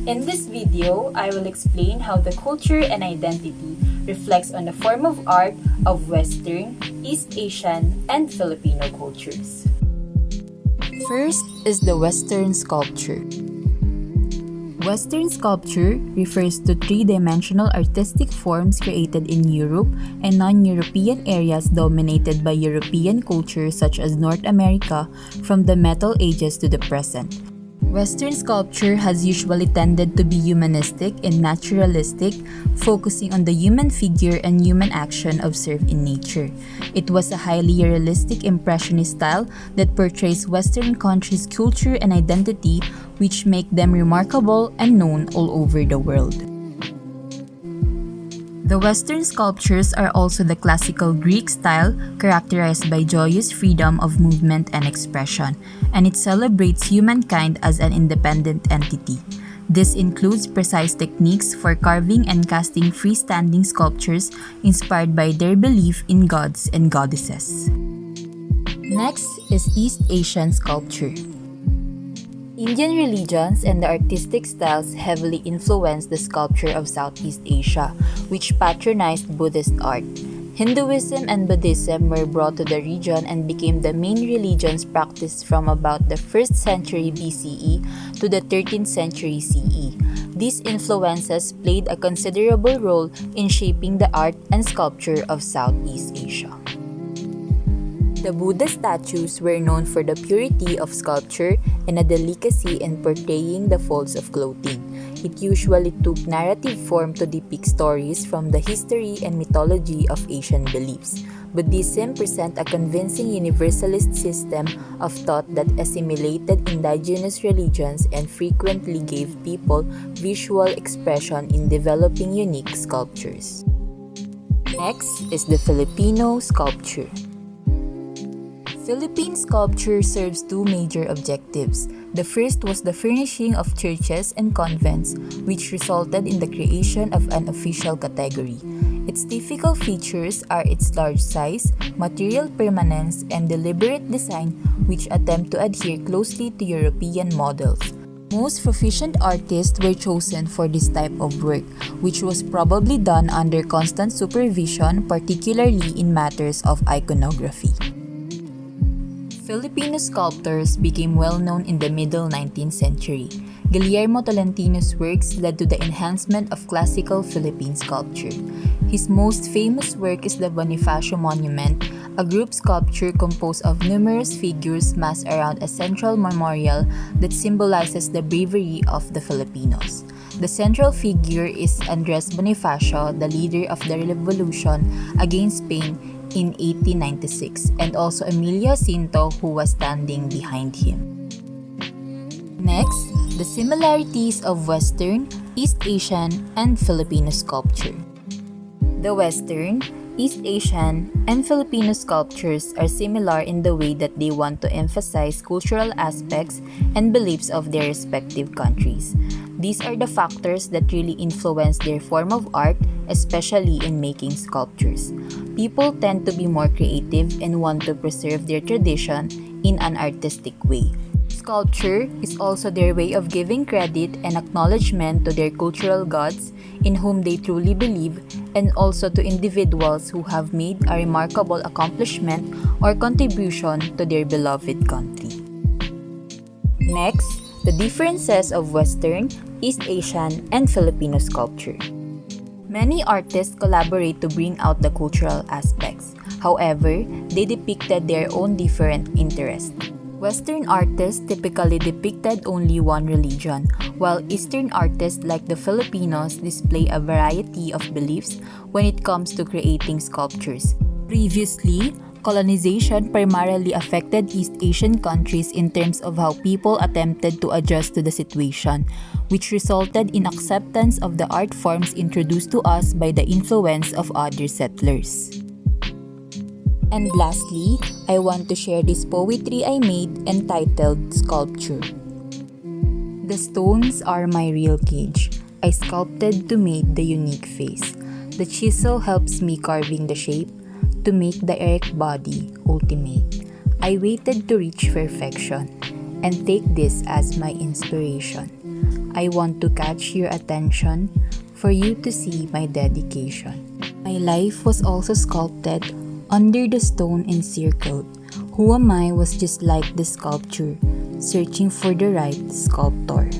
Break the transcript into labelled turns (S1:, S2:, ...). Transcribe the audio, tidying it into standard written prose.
S1: In this video, I will explain how the culture and identity reflects on the form of art of Western, East Asian, and Filipino cultures. First is the Western sculpture. Western sculpture refers to three-dimensional artistic forms created in Europe and non-European areas dominated by European culture such as North America from the Middle Ages to the present. Western sculpture has usually tended to be humanistic and naturalistic, focusing on the human figure and human action observed in nature. It was a highly realistic impressionist style that portrays Western countries' culture and identity, which make them remarkable and known all over the world. The Western sculptures are also the classical Greek style, characterized by joyous freedom of movement and expression, and it celebrates humankind as an independent entity. This includes precise techniques for carving and casting freestanding sculptures inspired by their belief in gods and goddesses. Next is East Asian sculpture. Indian religions and the artistic styles heavily influenced the sculpture of Southeast Asia, which patronized Buddhist art. Hinduism and Buddhism were brought to the region and became the main religions practiced from about the 1st century BCE to the 13th century CE. These influences played a considerable role in shaping the art and sculpture of Southeast Asia. The Buddha statues were known for the purity of sculpture and a delicacy in portraying the folds of clothing. It usually took narrative form to depict stories from the history and mythology of Asian beliefs. Buddhism presents a convincing universalist system of thought that assimilated indigenous religions and frequently gave people visual expression in developing unique sculptures. Next is the Filipino sculpture. Philippine sculpture serves two major objectives. The first was the furnishing of churches and convents, which resulted in the creation of an official category. Its typical features are its large size, material permanence, and deliberate design, which attempt to adhere closely to European models. Most proficient artists were chosen for this type of work, which was probably done under constant supervision, particularly in matters of iconography. Filipino sculptors became well known in the middle 19th century. Guillermo Tolentino's works led to the enhancement of classical Philippine sculpture. His most famous work is the Bonifacio Monument, a group sculpture composed of numerous figures massed around a central memorial that symbolizes the bravery of the Filipinos. The central figure is Andres Bonifacio, the leader of the revolution against Spain in 1896, and also Emilio Jacinto, who was standing behind him. Next, the similarities of Western, East Asian, and Filipino sculpture. The Western, East Asian, and Filipino sculptures are similar in the way that they want to emphasize cultural aspects and beliefs of their respective countries. These are the factors that really influence their form of art, especially in making sculptures. People tend to be more creative and want to preserve their tradition in an artistic way. Sculpture is also their way of giving credit and acknowledgement to their cultural gods in whom they truly believe, and also to individuals who have made a remarkable accomplishment or contribution to their beloved country. Next, the differences of Western, East Asian, and Filipino sculpture. Many artists collaborate to bring out the cultural aspects. However, they depicted their own different interests. Western artists typically depicted only one religion, while Eastern artists like the Filipinos display a variety of beliefs when it comes to creating sculptures. Previously, colonization primarily affected East Asian countries in terms of how people attempted to adjust to the situation, which resulted in acceptance of the art forms introduced to us by the influence of other settlers. And lastly, I want to share this poetry I made entitled Sculpture. The stones are my real cage. I sculpted to make the unique face. The chisel helps me carving the shape to make the erect body ultimate. I waited to reach perfection and take this as my inspiration. I want to catch your attention for you to see my dedication. My life was also sculpted under the stone encircled. Who am I was just like the sculpture, searching for the right sculptor.